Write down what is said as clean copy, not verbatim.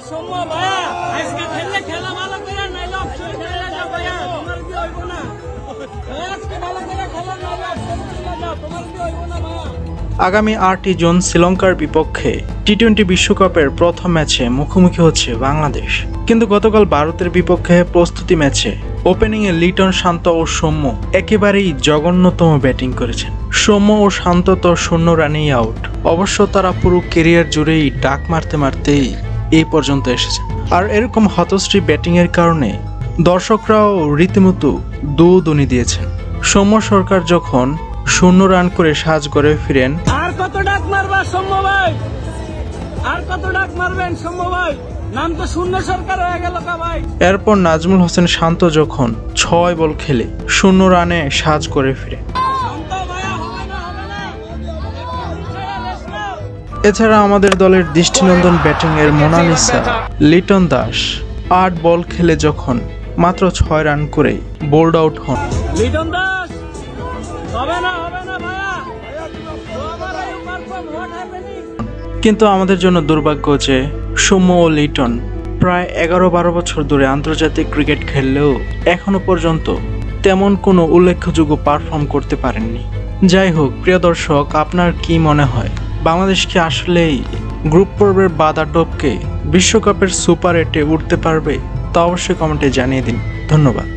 সৌম্য ভাইয়া আজকে খেললে খেলা ভালো করে নাইলে অপশন খেলে যাও ভাইয়া, তোমার কি হইব না? আজকে ভালো করে খেলা নাইলে অপশন খেলে যাও, তোমার কি হইব না ভাইয়া? আগামী 8 জুন শ্রীলঙ্কার বিপক্ষে টি-20 বিশ্বকাপের প্রথম ম্যাচে মুখোমুখি হচ্ছে বাংলাদেশ। কিন্তু গতকাল ভারতের বিপক্ষে প্রস্তুতি ম্যাচে ওপেনিংয়ে লিটন, শান্ত ও সৌম্য একেবারেই জঘন্যতম ব্যাটিং করেছেন। সৌম্য ও শান্ত তো 0 রানেই আউট। অবশ্য তারা পুরো ক্যারিয়ার জুড়েই ডাক মারতে মারতেই এই পর্যন্ত এসেছে। আর এরকম হতশ্রী ব্যাটিংয়ের কারণে দর্শকরাও রীতিমতো দুদুনি দিয়েছেন। সৌম্য সরকার যখন 0 রান করে সাজঘরে ফিরেন, আর কত ডাক মারবা সৌম্য ভাই, আর কত ডাক মারবেন সৌম্য ভাই, নাম তো শূন্য সরকার হয়ে গেল কা ভাই। এরপর নাজমুল হোসেন শান্ত যখন 6 বল খেলে 0 রানে সাজ করে ফিরে। এছাড়া আমাদের দলের দৃষ্টিনন্দন ব্যাটিং এর মোনালিসা লিটন দাস 8 বল খেলে যখন মাত্র 6 রান করে বোল্ড আউট হন। লিটন দাস হবে না ভাইয়া, কিন্তু আমাদের জন্য দুর্ভাগ্য যে সৌম্য ও লিটন প্রায় 11-12 বছর ধরে আন্তর্জাতিক ক্রিকেট খেললেও এখনো পর্যন্ত তেমন কোনো উল্লেখযোগ্য পারফর্ম করতে পারেননি। যাই হোক প্রিয় দর্শক, আপনার কি মনে হয় বাংলাদেশ কি আসলেই গ্রুপ পর্বের বাধা টপকে বিশ্বকাপের সুপার 8-এ উঠতে পারবে? তা অবশ্যই কমেন্টে জানিয়ে দিন। ধন্যবাদ।